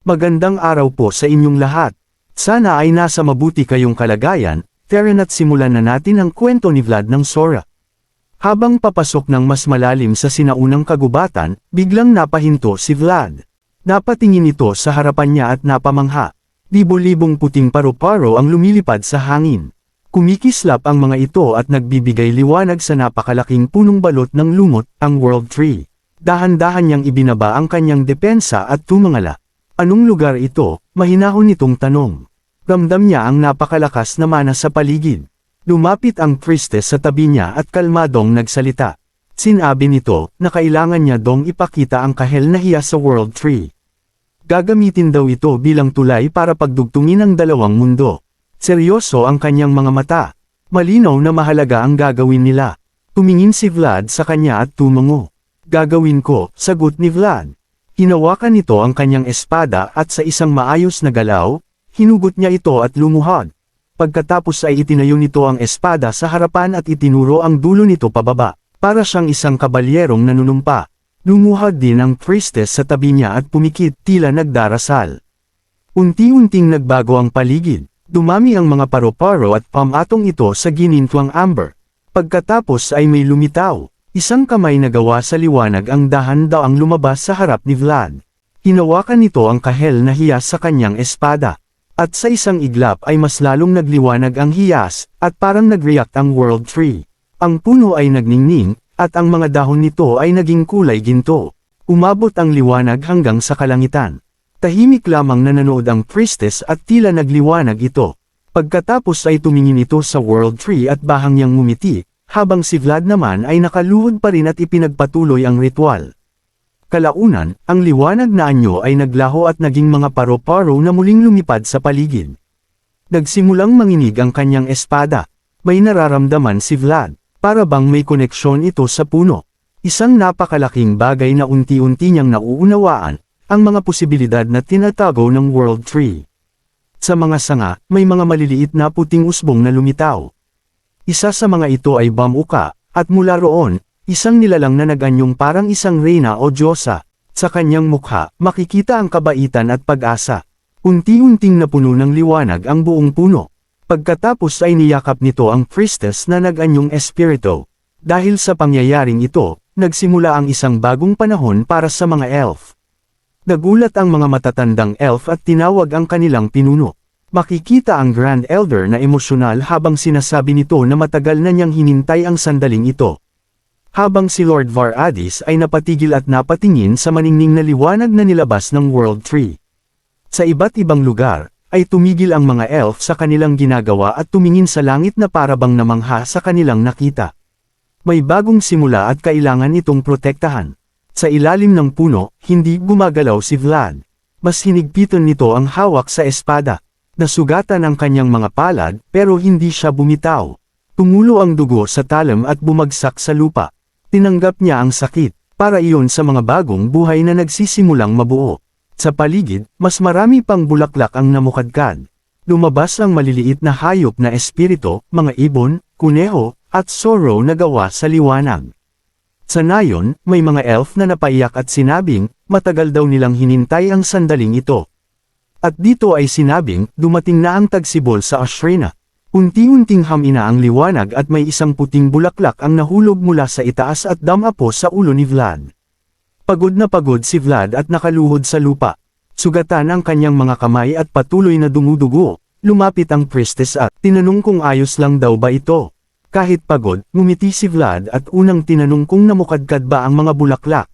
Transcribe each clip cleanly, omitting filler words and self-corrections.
Magandang araw po sa inyong lahat. Sana ay nasa mabuti kayong kalagayan, Terran, at simulan na natin ang kwento ni Vlad ng Sora. Habang papasok ng mas malalim sa sinaunang kagubatan, biglang napahinto si Vlad. Napatingin ito sa harapan niya at napamangha. Libo-libong puting paru-paro ang lumilipad sa hangin. Kumikislap ang mga ito at nagbibigay liwanag sa napakalaking punong balot ng lumot, ang World Tree. Dahan-dahan niyang ibinaba ang kanyang depensa at tumangala. Anong lugar ito? Mahinahon nitong tanong. Ramdam niya ang napakalakas na mana sa paligid. Lumapit ang priestess sa tabi niya at kalmadong nagsalita. Sinabi nito na kailangan niya dong ipakita ang kahel na hiya sa World Tree. Gagamitin daw ito bilang tulay para pagdugtungin ang dalawang mundo. Seryoso ang kanyang mga mata. Malinaw na mahalaga ang gagawin nila. Tumingin si Vlad sa kanya at tumango. Gagawin ko, sagot ni Vlad. Hinawakan nito ang kanyang espada at sa isang maayos na galaw, hinugot niya ito at lumuhod. Pagkatapos ay itinayo nito ang espada sa harapan at itinuro ang dulo nito pababa, para siyang isang kabalyerong nanunumpa. Lumuhod din ang priestess sa tabi niya at pumikit, tila nagdarasal. Unti-unting nagbago ang paligid. Dumami ang mga paru-paro at pamatong ito sa ginintuang amber. Pagkatapos ay may lumitaw. Isang kamay na gawa sa liwanag ang dahan-daang lumabas sa harap ni Vlad. Hinawakan nito ang kahel na hiyas sa kanyang espada. At sa isang iglap ay mas lalong nagliwanag ang hiyas, at parang nag-react ang World Tree. Ang puno ay nagningning, at ang mga dahon nito ay naging kulay ginto. Umabot ang liwanag hanggang sa kalangitan. Tahimik lamang na nanood ang priestess at tila nagliwanag ito. Pagkatapos ay tumingin ito sa World Tree at bahang niyang ngumiti. Habang si Vlad naman ay nakaluhod pa rin at ipinagpatuloy ang ritual. Kalaunan, ang liwanag na anyo ay naglaho at naging mga paru-paro na muling lumipad sa paligid. Nagsimulang manginig ang kanyang espada. May nararamdaman si Vlad, para bang may koneksyon ito sa puno. Isang napakalaking bagay na unti-unti niyang nauunawaan, ang mga posibilidad na tinatago ng World Tree. Sa mga sanga, may mga maliliit na puting usbong na lumitaw. Isa sa mga ito ay Bamuka, at mula roon, isang nilalang na naganyong parang isang reyna o diyosa. Sa kanyang mukha, makikita ang kabaitan at pag-asa. Unti-unting napuno ng liwanag ang buong puno. Pagkatapos ay niyakap nito ang priestess na naganyong espiritu. Dahil sa pangyayaring ito, nagsimula ang isang bagong panahon para sa mga elf. Nagulat ang mga matatandang elf at tinawag ang kanilang pinuno. Makikita ang Grand Elder na emosyonal habang sinasabi nito na matagal na niyang hinintay ang sandaling ito. Habang si Lord Var-Adis ay napatigil at napatingin sa maningning na liwanag na nilabas ng World Tree. Sa iba't ibang lugar, ay tumigil ang mga elf sa kanilang ginagawa at tumingin sa langit na parabang namangha sa kanilang nakita. May bagong simula at kailangan itong protektahan. Sa ilalim ng puno, hindi gumagalaw si Vlad. Mas hinigpitan nito ang hawak sa espada. Nasugatan ang kanyang mga palad, pero hindi siya bumitaw. Tumulo ang dugo sa talam at bumagsak sa lupa. Tinanggap niya ang sakit, para iyon sa mga bagong buhay na nagsisimulang mabuo. Sa paligid, mas marami pang bulaklak ang namukadkad. Lumabas ang maliliit na hayop na espiritu, mga ibon, kuneho, at sorrow na gawa sa liwanag. Sa nayon, may mga elf na napaiyak at sinabing, matagal daw nilang hinintay ang sandaling ito. At dito ay sinabing, dumating na ang tagsibol sa Ashrena. Unti-unting hamina ang liwanag at may isang puting bulaklak ang nahulog mula sa itaas at damapo sa ulo ni Vlad. Pagod na pagod si Vlad at nakaluhod sa lupa. Sugatan ang kanyang mga kamay at patuloy na dumudugo. Lumapit ang priestess at tinanong kung ayos lang daw ba ito. Kahit pagod, ngumiti si Vlad at unang tinanong kung namukadkad ba ang mga bulaklak.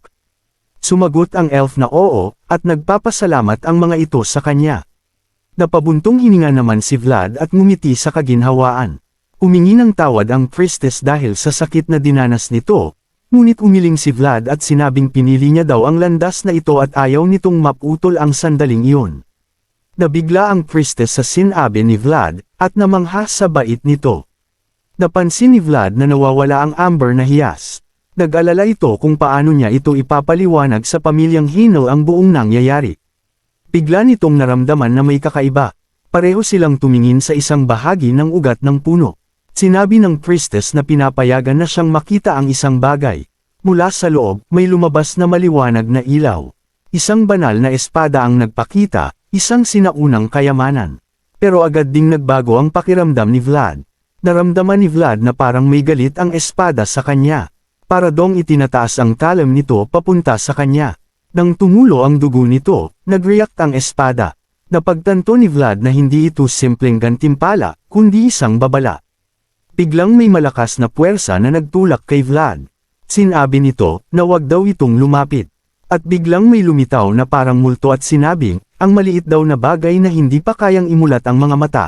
Sumagot ang elf na oo, at nagpapasalamat ang mga ito sa kanya. Napabuntong hininga naman si Vlad at ngumiti sa kaginhawaan. Humingi ng tawad ang priestess dahil sa sakit na dinanas nito, ngunit umiling si Vlad at sinabing pinili niya daw ang landas na ito at ayaw nitong maputol ang sandaling iyon. Nabigla ang priestess sa sinabi ni Vlad, at namangha sa bait nito. Napansin ni Vlad na nawawala ang amber na hiyas. Nag-alala ito kung paano niya ito ipapaliwanag sa pamilyang Hinel ang buong nangyayari. Bigla nitong naramdaman na may kakaiba. Pareho silang tumingin sa isang bahagi ng ugat ng puno. Sinabi ng priestess na pinapayagan na siyang makita ang isang bagay. Mula sa loob, may lumabas na maliwanag na ilaw. Isang banal na espada ang nagpakita, isang sinaunang kayamanan. Pero agad ding nagbago ang pakiramdam ni Vlad. Naramdaman ni Vlad na parang may galit ang espada sa kanya. Para dong itinataas ang talim nito papunta sa kanya. Nang tumulo ang dugo nito, nag-react ang espada. Napagtanto ni Vlad na hindi ito simpleng gantimpala, kundi isang babala. Biglang may malakas na puwersa na nagtulak kay Vlad. Sinabi nito na wag daw itong lumapit. At biglang may lumitaw na parang multo at sinabing, ang maliit daw na bagay na hindi pa kayang imulat ang mga mata.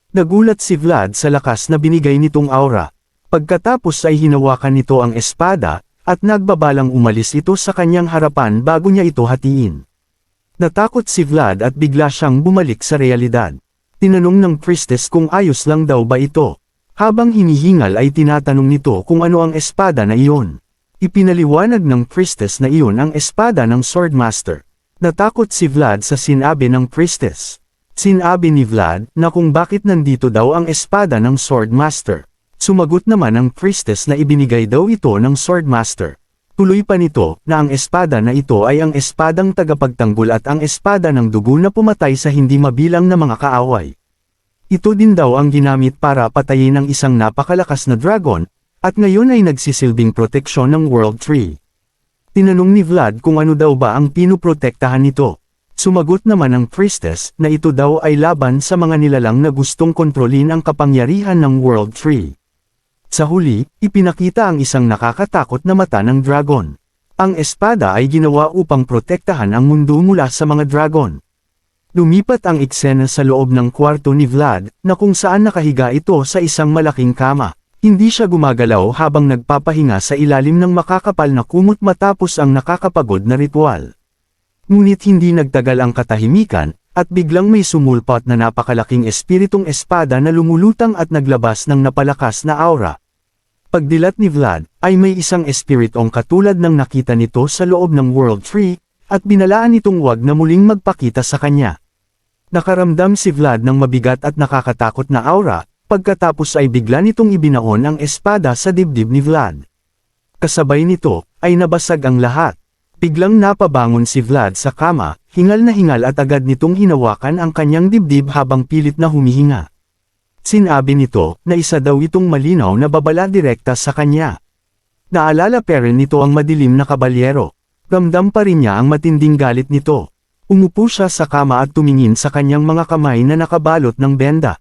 Nagulat si Vlad sa lakas na binigay nitong aura. Pagkatapos ay hinawakan nito ang espada, at nagbabalang umalis ito sa kanyang harapan bago niya ito hatiin. Natakot si Vlad at bigla siyang bumalik sa realidad. Tinanong ng priestess kung ayos lang daw ba ito. Habang hinihingal ay tinatanong nito kung ano ang espada na iyon. Ipinaliwanag ng priestess na iyon ang espada ng Swordmaster. Natakot si Vlad sa sinabi ng priestess. Sinabi ni Vlad na kung bakit nandito daw ang espada ng Swordmaster. Sumagot naman ang priestess na ibinigay daw ito ng Swordmaster. Tuloy pa nito na ang espada na ito ay ang espadang tagapagtanggol at ang espada ng dugo na pumatay sa hindi mabilang na mga kaaway. Ito din daw ang ginamit para patayin ang isang napakalakas na dragon, at ngayon ay nagsisilbing proteksyon ng World Tree. Tinanong ni Vlad kung ano daw ba ang pinuprotektahan nito. Sumagot naman ang priestess na ito daw ay laban sa mga nilalang na gustong kontrolin ang kapangyarihan ng World Tree. Sa huli, ipinakita ang isang nakakatakot na mata ng dragon. Ang espada ay ginawa upang protektahan ang mundo mula sa mga dragon. Lumipat ang eksena sa loob ng kwarto ni Vlad, na kung saan nakahiga ito sa isang malaking kama. Hindi siya gumagalaw habang nagpapahinga sa ilalim ng makakapal na kumot matapos ang nakakapagod na ritual. Ngunit hindi nagtagal ang katahimikan, at biglang may sumulpot na napakalaking espiritong espada na lumulutang at naglabas ng napalakas na aura. Pagdilat ni Vlad, ay may isang espiritong katulad ng nakita nito sa loob ng World Tree, at binalaan itong wag na muling magpakita sa kanya. Nakaramdam si Vlad ng mabigat at nakakatakot na aura, pagkatapos ay bigla nitong ibinaon ang espada sa dibdib ni Vlad. Kasabay nito, ay nabasag ang lahat. Biglang napabangon si Vlad sa kama, hingal na hingal at agad nitong hinawakan ang kanyang dibdib habang pilit na humihinga. Sinabi nito, na isa daw itong malinaw na babala direkta sa kanya. Naalala pa rin nito ang madilim na kabalyero. Ramdam pa rin niya ang matinding galit nito. Umupo siya sa kama at tumingin sa kanyang mga kamay na nakabalot ng benda.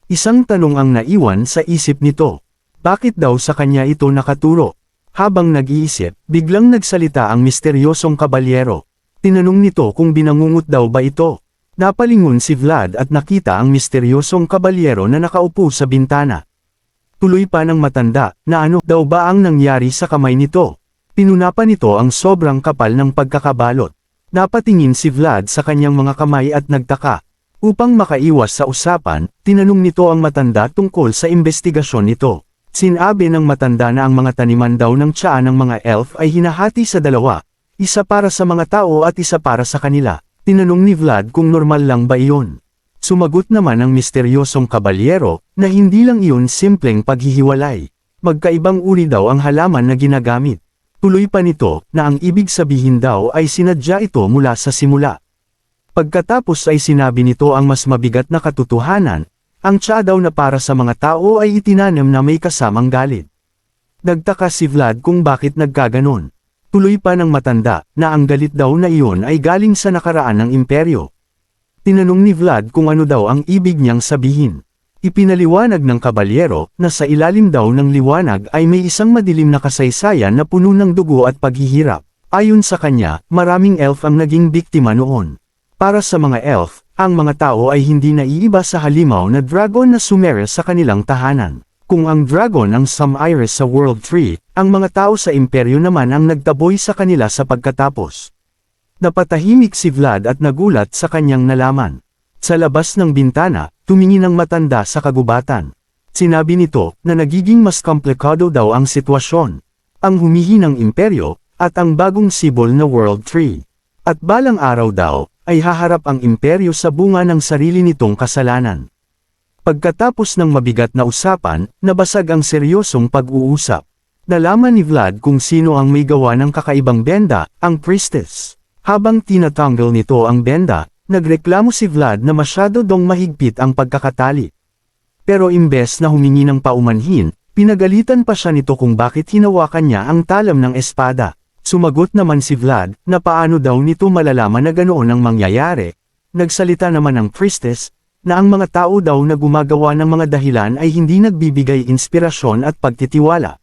Isang tanong ang naiwan sa isip nito. Bakit daw sa kanya ito nakaturo? Habang nag-iisip, biglang nagsalita ang misteryosong kabalyero. Tinanong nito kung binangungot daw ba ito. Napalingon si Vlad at nakita ang misteryosong kabalyero na nakaupo sa bintana. Tuloy pa ng matanda, na ano daw ba ang nangyari sa kamay nito? Pinunapan nito ang sobrang kapal ng pagkakabalot. Napatingin si Vlad sa kanyang mga kamay at nagtaka. Upang makaiwas sa usapan, tinanong nito ang matanda tungkol sa investigasyon nito. Sinabi ng matanda na ang mga taniman daw ng tiyan ng mga elf ay hinahati sa dalawa, isa para sa mga tao at isa para sa kanila. Tinanong ni Vlad kung normal lang ba iyon. Sumagot naman ang misteryosong kabalyero, na hindi lang iyon simpleng paghihiwalay. Magkaibang uri daw ang halaman na ginagamit. Tuloy pa nito, na ang ibig sabihin daw ay sinadya ito mula sa simula. Pagkatapos ay sinabi nito ang mas mabigat na katotohanan, ang tiya daw na para sa mga tao ay itinanim na may kasamang galit. Nagtaka si Vlad kung bakit nagkaganon. Tuloy pa ng matanda, na ang galit daw na iyon ay galing sa nakaraan ng imperyo. Tinanong ni Vlad kung ano daw ang ibig niyang sabihin. Ipinaliwanag ng kabalyero, na sa ilalim daw ng liwanag ay may isang madilim na kasaysayan na puno ng dugo at paghihirap. Ayon sa kanya, maraming elf ang naging biktima noon. Para sa mga elf, ang mga tao ay hindi naiiba sa halimaw na dragon na sumere sa kanilang tahanan. Kung ang dragon ang sumire sa World Tree, ang mga tao sa imperyo naman ang nagtaboy sa kanila sa pagkatapos. Napatahimik si Vlad at nagulat sa kanyang nalaman. Sa labas ng bintana, tumingin ang matanda sa kagubatan. Sinabi nito, na nagiging mas komplikado daw ang sitwasyon. Ang humihinang imperyo, at ang bagong sibol na World Tree. At balang araw daw, ay haharap ang imperyo sa bunga ng sarili nitong kasalanan. Pagkatapos ng mabigat na usapan, nabasag ang seryosong pag-uusap. Nalaman ni Vlad kung sino ang may gawa ng kakaibang benda, ang priestess. Habang tinatanggal nito ang benda, nagreklamo si Vlad na masyado dong mahigpit ang pagkakatali. Pero imbes na humingi ng paumanhin, pinagalitan pa siya nito kung bakit hinawakan niya ang talam ng espada. Sumagot naman si Vlad, na paano daw nito malalaman na ganoon ang mangyayari. Nagsalita naman ang priestess, na ang mga tao daw na gumagawa ng mga dahilan ay hindi nagbibigay inspirasyon at pagtitiwala.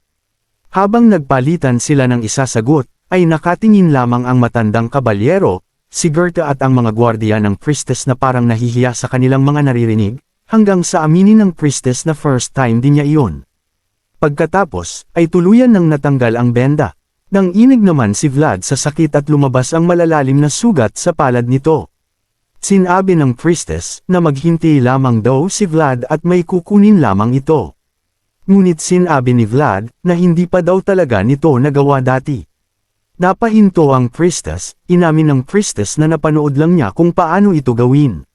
Habang nagpalitan sila ng isasagot, ay nakatingin lamang ang matandang kabalyero, si Gerta at ang mga gwardiya ng priestess na parang nahihiya sa kanilang mga naririnig, hanggang sa aminin ng priestess na first time din niya iyon. Pagkatapos, ay tuluyan nang natanggal ang benda. Nang inig naman si Vlad sa sakit at lumabas ang malalalim na sugat sa palad nito. Sinabi ng priestess na maghintay lamang daw si Vlad at may kukunin lamang ito. Ngunit sinabi ni Vlad na hindi pa daw talaga nito nagawa dati. Napahinto ang priestess, inamin ng priestess na napanood lang niya kung paano ito gawin.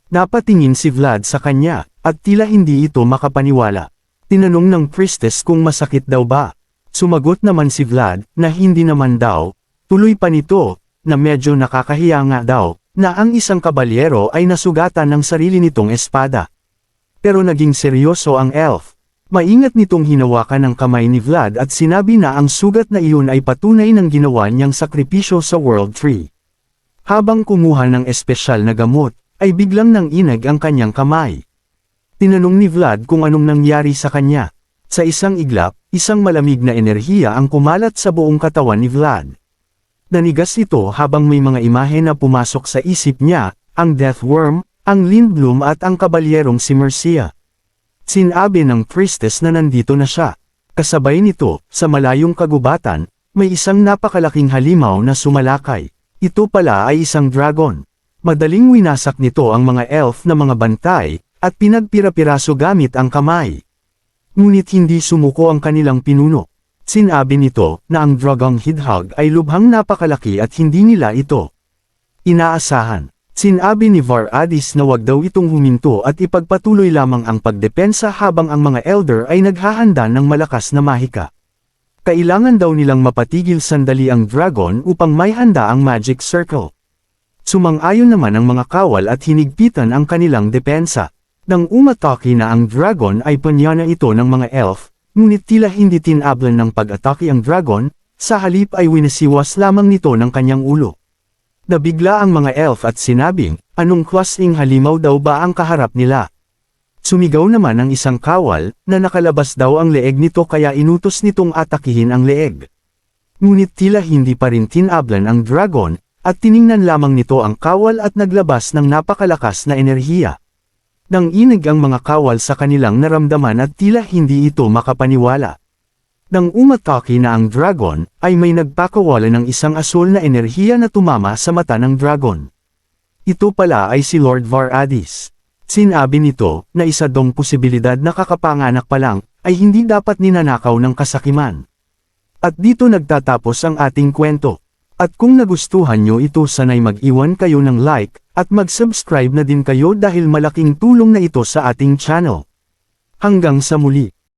Napatingin si Vlad sa kanya, at tila hindi ito makapaniwala. Tinanong ng priestess kung masakit daw ba. Sumagot naman si Vlad, na hindi naman daw, tuloy pa nito, na medyo nakakahiya nga daw, na ang isang kabalyero ay nasugatan ng sarili nitong espada. Pero naging seryoso ang elf. Maingat nitong hinawakan ang kamay ni Vlad at sinabi na ang sugat na iyon ay patunay ng ginawa niyang sakripisyo sa World Tree. Habang kumuha ng espesyal na gamot, ay biglang nanginag ang kanyang kamay. Tinanong ni Vlad kung anong nangyari sa kanya. Sa isang iglap, isang malamig na enerhiya ang kumalat sa buong katawan ni Vlad. Nanigas ito habang may mga imahe na pumasok sa isip niya, ang Death Worm, ang Lindblom at ang kabalyerong si Mercia. Sinabi ng priestess na nandito na siya. Kasabay nito, sa malayong kagubatan, may isang napakalaking halimaw na sumalakay. Ito pala ay isang dragon. Madaling winasak nito ang mga elf na mga bantay, at pinagpira-piraso gamit ang kamay. Ngunit hindi sumuko ang kanilang pinuno. Sinabi nito na ang Dragong Hidhog ay lubhang napakalaki at hindi nila ito inaasahan. Sinabi ni Var-Adis na wag daw itong huminto at ipagpatuloy lamang ang pagdepensa habang ang mga elder ay naghahanda ng malakas na mahika. Kailangan daw nilang mapatigil sandali ang dragon upang may handa ang magic circle. Sumang-ayon naman ang mga kawal at hinigpitan ang kanilang depensa. Nang umatake na ang dragon ay panyana ito ng mga elf, ngunit tila hindi tinablan ng pag-atake ang dragon, sa halip ay winasiwas lamang nito ng kanyang ulo. Nabigla ang mga elf at sinabing, anong klaseng halimaw daw ba ang kaharap nila? Sumigaw naman ang isang kawal, na nakalabas daw ang leeg nito kaya inutos nitong atakihin ang leeg. Ngunit tila hindi pa rin tinablan ang dragon, at tiningnan lamang nito ang kawal at naglabas ng napakalakas na enerhiya. Nang inig ang mga kawal sa kanilang naramdaman at tila hindi ito makapaniwala. Nang umatake na ang dragon, ay may nagpakawala ng isang asul na enerhiya na tumama sa mata ng dragon. Ito pala ay si Lord Var-Adis. Sinabi nito, na isa dong posibilidad na kakapanganak pa lang, ay hindi dapat ninanakaw ng kasakiman. At dito nagtatapos ang ating kwento. At kung nagustuhan nyo ito sanay mag-iwan kayo ng like, at mag-subscribe na din kayo dahil malaking tulong na ito sa ating channel. Hanggang sa muli.